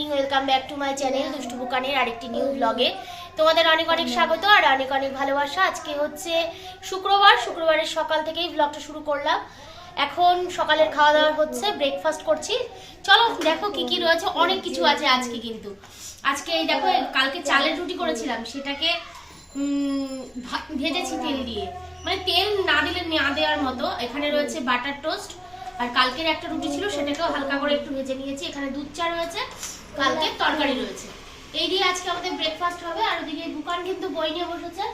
Evening, welcome back to my channel দুষ্টু বুকানের আরেকটি new ব্লগে তোমাদের অনেক অনেক স্বাগত আর অনেক অনেক ভালোবাসা। আজকে হচ্ছে শুক্রবারের সকাল থেকেই ব্লগটা শুরু করলাম। এখন সকালের খাওয়া দাওয়া হচ্ছে, ব্রেকফাস্ট করছি। চলো দেখো কি কি রয়েছে, অনেক কিছু আছে আজকে। কিন্তু আজকে এই দেখো, কালকে চালের রুটি করেছিলাম, সেটাকে ভেজেছি তেল দিয়ে, মানে তেল না দিলে না দেওয়ার মতো। এখানে রয়েছে বাটার টোস্ট, আর কালকের একটা রুটি ছিল সেটাকেও হালকা করে একটু ভেজে নিয়েছি। এখানে দুধ চা রয়েছে, কালকের তরকারি রয়েছে। এই দিয়ে আজকে আমাদের ব্রেকফাস্ট হবে। আর ওদিকে দোকান কিন্তু বই নিয়ে বসেছে,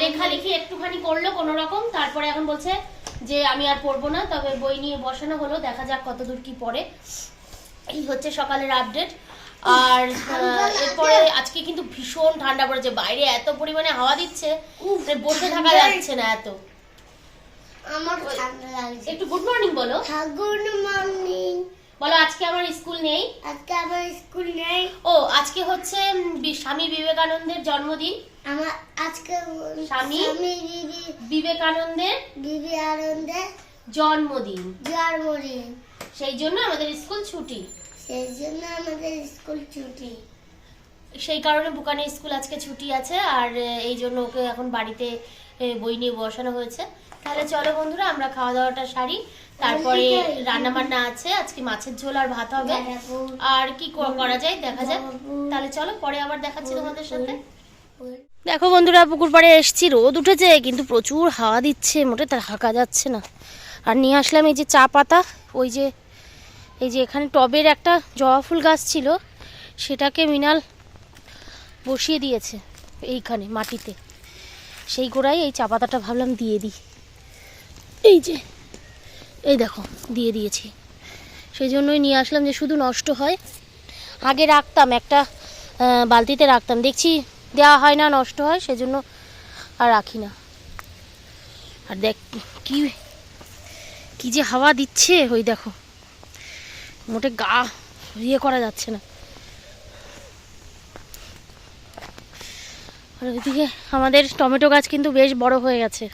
লেখালেখি একটুখানি করলো কোনো রকম, তারপরে এখন বলছে যে আমি আর পড়বো না, তবে বই নিয়ে বসানো হলো, দেখা যাক কতদূর কি পড়ে। এই হচ্ছে সকালের আপডেট। আর এরপরে আজকে কিন্তু ভীষণ ঠান্ডা পড়েছে, বাইরে এত পরিমাণে হাওয়া দিচ্ছে বসে থাকা যাচ্ছে না। এত আমার ঠান্ডা লাগছে। একটু গুড মর্নিং বলো। গুড মর্নিং বলো আজকে আমার স্কুল নেই। আজকে আমার স্কুল নেই। ও আজকে হচ্ছে স্বামী বিবেকানন্দের জন্মদিন। আমার আজকে স্বামী বিবেকানন্দের জন্মদিন, সেই জন্য আমাদের স্কুল ছুটি। সেই কারণে বুকানের স্কুল আজকে ছুটি আছে, আর এই জন্য ওকে এখন বাড়িতে বই নিয়ে বসানো হয়েছে। তাহলে চলো বন্ধুরা, আমরা খাওয়া দাওয়াটা সারি, তারপরে রান্না বান্না আছে। আজকে মাছের ঝোল আর ভাত হবে, আর কি করা যায় দেখা যাক। তাহলে চলো, পরে আবার দেখাচ্ছি তোমাদের সাথে। দেখো বন্ধুরা, পুকুর পাড়ে এসছি, রোদ উঠেছে কিন্তু প্রচুর হাওয়া দিচ্ছে, মোটে তার হাঁকা যাচ্ছে না। আর নিয়ে আসলাম এই যে চা পাতা। এই যে এখানে টবের একটা জবা ফুল গাছ ছিল, সেটাকে মিনাল বসিয়ে দিয়েছে এইখানে মাটিতে, সেই গোড়ায় এই চা পাতাটা ভাবলাম দিয়ে দিই। এই দেখো দিয়ে দিয়েছি, সেই জন্যই নিয়ে আসলাম, যে শুধু নষ্ট হয়। আগে রাখতাম একটা বালতিতে রাখতাম, দেখছি দেওয়া হয় না, নষ্ট হয়, সেজন্য আর রাখি না। আর দেখ কি যে হাওয়া দিচ্ছে, ওই দেখো মোটে গা করা যাচ্ছে না। আর ওইদিকে আমাদের টমেটো গাছ কিন্তু বেশ বড় হয়ে গেছে,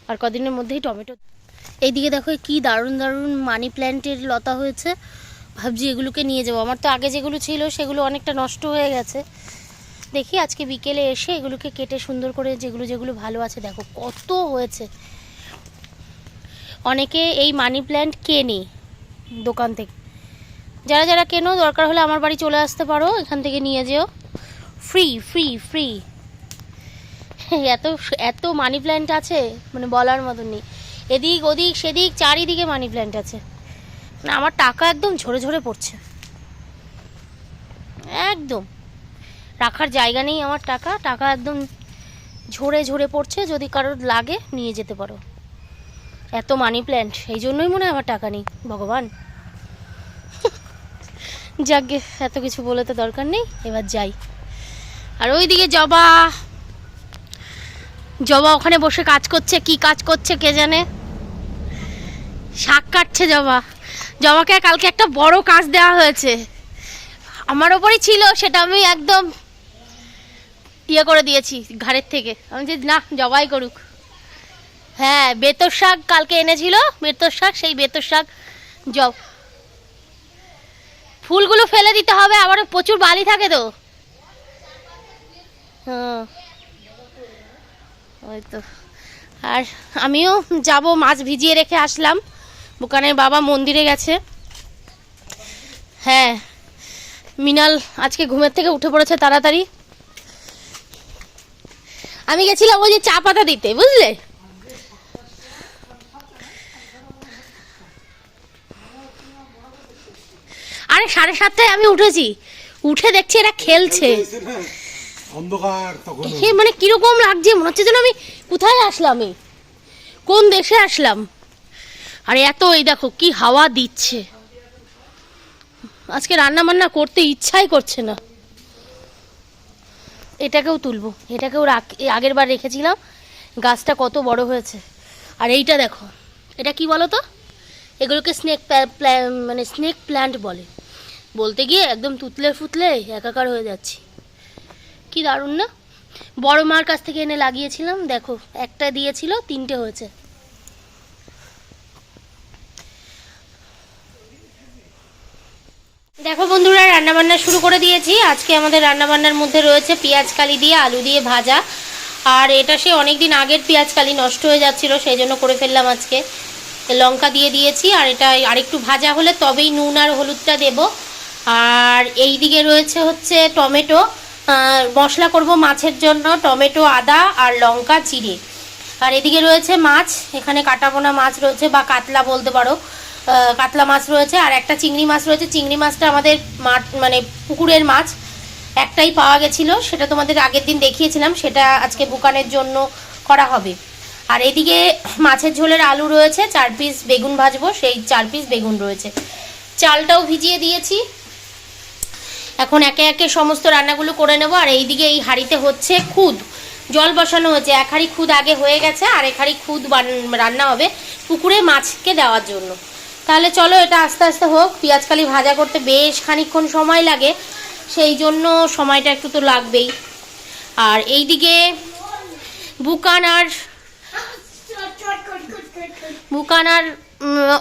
আর কদিনের মধ্যেই টমেটো। এইদিকে দেখো কি দারুণ দারুণ মানি প্ল্যান্টের লতা হয়েছে, ভাবছি এগুলোকে নিয়ে যাবো। আমার তো আগে যেগুলো ছিল সেগুলো অনেকটা নষ্ট হয়ে গেছে, দেখি আজকে বিকেলে এসে এগুলোকে কেটে সুন্দর করে যেগুলো ভালো আছে, দেখো কত হয়েছে। অনেকে এই মানি প্ল্যান্ট কেনে দোকান থেকে, যারা যারা কেনো দরকার হলে আমার বাড়ি চলে আসতে পারো, এখান থেকে নিয়ে যেও, ফ্রি ফ্রি ফ্রি। এত মানি প্ল্যান্ট আছে, মানে বলার মতন নেই। এদিক ওদিক সেদিক চারিদিকে মানি প্ল্যান্ট আছে। মানে আমার টাকা একদম ঝরে ঝরে পড়ছে, একদম রাখার জায়গা নেই আমার। টাকা একদম ঝরে ঝরে পড়ছে। যদি কারোর লাগে নিয়ে যেতে পারো, এত মানি প্ল্যান্ট। এই জন্যই মনে হয় আমার টাকা নেই, ভগবান। যাকগে, এত কিছু বলে তো দরকার নেই, এবার যাই। আর ওইদিকে জবা ওখানে বসে কাজ করছে, কি কাজ করছে কে জানে, শাক কাটছে জবাকে কালকে একটা বড় কাজ দেওয়া হয়েছে, আমার ওপরই ছিল, সেটা আমি একদম করে দিয়েছি ঘাড়ের থেকে। আমি যে না, জবাই করুক। হ্যাঁ, বেতর শাক কালকে এনেছিল, সেই বেতর শাক ফুলগুলো ফেলে দিতে হবে, আবার প্রচুর বালি থাকে তো। হ্যাঁ ওই তো। আর আমিও যাব, মাছ ভিজিয়ে রেখে আসলাম। বুকানের বাবা মন্দিরে গেছে। হ্যাঁ, মিনাল আজকে ঘুমের থেকে উঠে পড়েছে তাড়াতাড়ি। আমি গেছিলাম ওই যে চা পাতা দিতে, বুঝলে। আরে 7:30টায় আমি উঠেছি, উঠে দেখছি এরা খেলছে। মানে কিরকম লাগছে, মনে হচ্ছে যেন আমি কোথায় আসলাম, কোন দেশে আসলাম। আর এত এই দেখো কি হাওয়া দিচ্ছে, আজকে রান্না বান্না করতে ইচ্ছাই করছে না। এটাকেও তুলবো, এটাকেও আগের বার রেখেছিলাম, গাছটা কত বড় হয়েছে। আর এইটা দেখো, এটা কি বলো তো, এগুলোকে স্নেক প্ল্যান্ট বলে। বলতে গিয়ে একদম তুতলে ফুতলে একাকার হয়ে যাচ্ছি। কি দারুণ না, বড় মার কাছ থেকে এনে লাগিয়েছিলাম, দেখো একটা দিয়েছিল, 3টে হয়েছে। দেখো বন্ধুরা, রান্নাবান্না শুরু করে দিয়েছি। আজকে আমাদের রান্নাবান্নার মধ্যে রয়েছে পেঁয়াজ কালি দিয়ে আলু দিয়ে ভাজা। আর এটা সে অনেক দিন আগের পেঁয়াজ কালি, নষ্ট হয়ে যাচ্ছিল, সেই জন্য করে ফেললাম আজকে। লঙ্কা দিয়ে দিয়েছি, আর এটা আরেকটু ভাজা হলে তবেই নুন আর হলুদটা দেব। আর এই দিকে রয়েছে হচ্ছে টমেটো, মশলা করব মাছের জন্য, টমেটো, আদা আর লঙ্কা চিড়ে। আর এদিকে রয়েছে মাছ, এখানে কাটাপোনা মাছ রয়েছে, বা কাতলা বলতে পারো, কাতলা মাছ রয়েছে। আর একটা চিংড়ি মাছ রয়েছে। চিংড়ি মাছটা আমাদের মানে পুকুরের মাছ, একটাই পাওয়া গেছিলো, সেটা তোমাদের আগের দিন দেখিয়েছিলাম, সেটা আজকে বুকানের জন্য করা হবে। আর এদিকে মাছের ঝোলের আলু রয়েছে, 4 পিস বেগুন ভাজবো, সেই 4 পিস বেগুন রয়েছে। চালটাও ভিজিয়ে দিয়েছি। এখন একে একে সমস্ত রান্নাগুলো করে নেব। আর এইদিকে এই হাঁড়িতে হচ্ছে খুদ, জল বসানো হয়েছে। 1 হাঁড়ি খুদ আগে হয়ে গেছে, আর 1 হাঁড়ি খুদ রান্না হবে পুকুরে মাছকে দেওয়ার জন্য। তাহলে চলো এটা আস্তে আস্তে হোক। পেঁয়াজকালি ভাজা করতে বেশ খানিকক্ষণ সময় লাগে, সেই জন্য সময়টা একটু তো লাগবেই। আর এইদিকে বুকান আর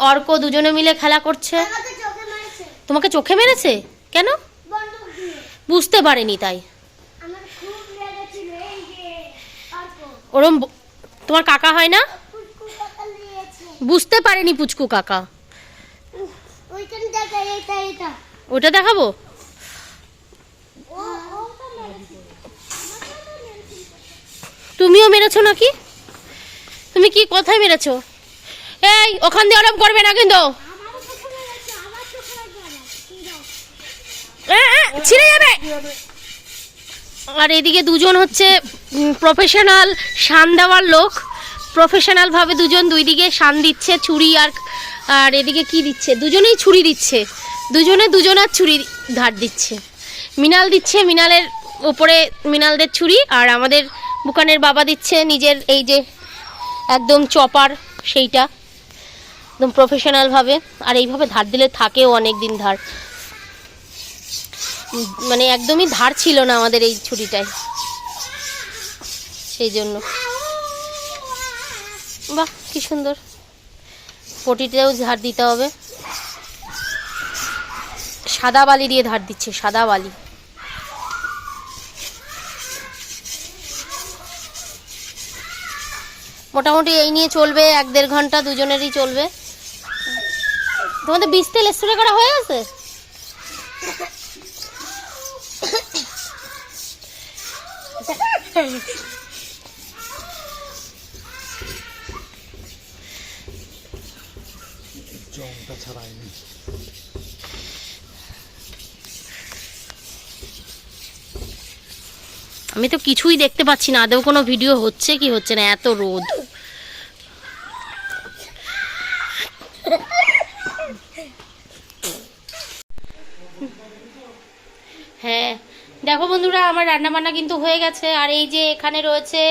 অর্ক দুজনে মিলে খেলা করছে। তোমাকে চোখে মেরেছে কেন? বুঝতে পারেনি তাই। ওরম তোমার কাকা হয় না? বুঝতে পারেনি পুচকু কাকা। ওটা দেখাবো। তুমিও মেরেছো নাকি? তুমি কি কোথায় মেরেছো? এই ওখান দিয়ে ওরম করবে না কিন্তু, ছিঁড়ে যাবে। আর এদিকে দুজন হচ্ছে প্রফেশনাল শান দেওয়ার লোক, প্রফেশনাল ভাবে দুজন দুই দিকে শান দিচ্ছে, ছুরি আর এদিকে কি দিচ্ছে, দুজনেই ছুরি দিচ্ছে, দুজনার ছুরি ধার দিচ্ছে। মিনাল দিচ্ছে মিনালের ওপরে মিনালদের ছুরি, আর আমাদের বুকানের বাবা দিচ্ছে নিজের এই যে একদম চপার, সেইটা একদম প্রফেশনাল ভাবে। আর এইভাবে ধার দিলে থাকেও অনেক দিন ধার, মানে একদমই ধার ছিল না আমাদের এই ছুরিটায়, সেই জন্য। বাহ কি সুন্দর। পটিটাও ধার দিতে হবে, সাদা বালি দিয়ে ধার দিচ্ছে, সাদা বালি। মোটামুটি এই নিয়ে চলবে 1-1.5 ঘন্টা, দুজনেরই চলবে। তোমাদের বীজ তেল স্প্রে করা হয়ে গেছে? আমি তো কিছুই দেখতে পাচ্ছি না, আদৌ কোনো ভিডিও হচ্ছে কি হচ্ছে না, এত রোদ। হ্যাঁ দেখো বন্ধুরা, আমার রান্নাবান্না কিন্তু হয়ে গেছে। আর এই যে এখানে রয়েছে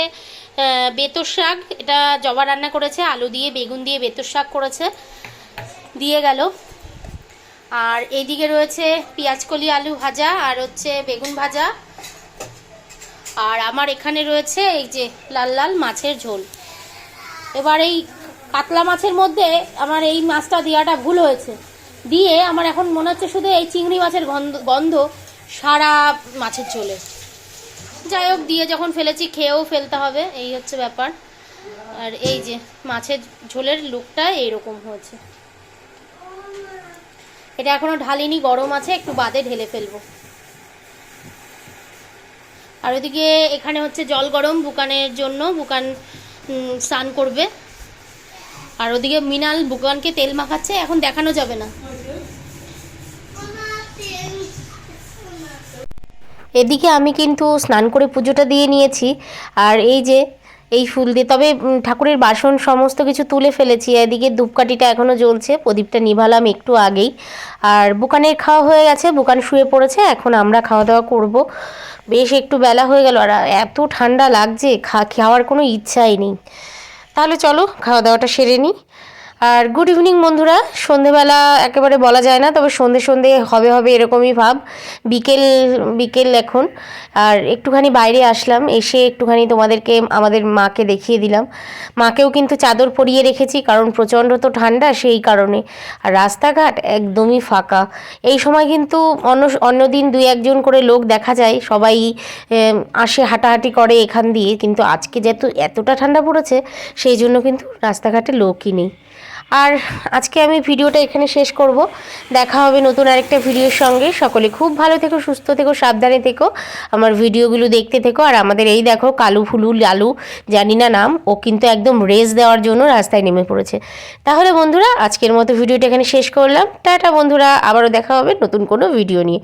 বেতর শাক, এটা জবা রান্না করেছে, আলু দিয়ে বেগুন দিয়ে বেতর শাক করেছে, দিয়ে গেল। আর এইদিকে রয়েছে পেঁয়াজকলি আলু ভাজা, আর হচ্ছে বেগুন ভাজা। আর আমার এখানে রয়েছে এই যে লাল লাল মাছের ঝোল। এবার এই কাতলা মাছের মধ্যে আমার এই মাছটা দেওয়াটা ভুল হয়েছে, দিয়ে আমার এখন মনে হচ্ছে শুধু এই চিংড়ি মাছের গন্ধ সারা মাছের ঝোলে। যাই হোক, দিয়ে যখন ফেলেছি খেয়েও ফেলতে হবে, এই হচ্ছে ব্যাপার। আর এই যে মাছের ঝোলের লুকটা এইরকম হয়েছে। এটা এখনো ঢালিনি, গরম আছে, একটু বাদে ঢেলে ফেলবো। আর ওদিকে এখানে হচ্ছে জল গরম বুকানের জন্য, বুকান স্নান করবে। আর ওদিকে মিনাল বুকানকে তেল মাখাচ্ছে, এখন দেখানো যাবে না। এদিকে আমি কিন্তু স্নান করে পুজোটা দিয়ে নিয়েছি। আর এই যে এই ফুল দিয়ে, তবে ঠাকুরের বাসন সমস্ত কিছু তুলে ফেলেছি। এদিকে ধূপকাঠিটা এখনও জ্বলছে, প্রদীপটা নিভালাম একটু আগেই। আর বুকানের খাওয়া হয়ে গেছে, বুকান শুয়ে পড়েছে, এখন আমরা খাওয়া দাওয়া করব। বেশ একটু বেলা হয়ে গেল, আর এত ঠান্ডা লাগছে, খাওয়ার কোনো ইচ্ছাই নেই। তাহলে চলো খাওয়া দাওয়াটা সেরে নিই। আর গুড ইভিনিং বন্ধুরা। সন্ধেবেলা একেবারে বলা যায় না, তবে সন্ধে সন্ধে হবে হবে এরকমই ভাব। বিকেল বিকেল এখন। আর একটুখানি বাইরে আসলাম, এসে একটুখানি তোমাদেরকে আমাদের মাকে দেখিয়ে দিলাম। মাকেও কিন্তু চাদর পরিয়ে রেখেছি, কারণ প্রচণ্ড তো ঠান্ডা, সেই কারণে। আর রাস্তাঘাট একদমই ফাঁকা। এই সময় কিন্তু অন্য দিন 2-1 জন করে লোক দেখা যায়, সবাই আসে, হাঁটাহাঁটি করে এখান দিয়ে। কিন্তু আজকে যেহেতু এতটা ঠান্ডা পড়েছে, সেই জন্য কিন্তু রাস্তাঘাটে লোকই নেই। আর আজকে আমি ভিডিওটা এখানে শেষ করব। দেখা হবে নতুন আরেকটা ভিডিওর সঙ্গে। সকলে খুব ভালো থেকো, সুস্থ থেকো, সাবধানে থেকো, আমার ভিডিওগুলো দেখতে থেকো। আর আমাদের এই দেখো কালু ফুলু লালু, জানি না নাম, ও কিন্তু একদম রেস দেওয়ার জন্য রাস্তায় নেমে পড়েছে। তাহলে বন্ধুরা, আজকের মতো ভিডিওটা এখানে শেষ করলাম। টাটা বন্ধুরা, আবারও দেখা হবে নতুন কোনো ভিডিও নিয়ে।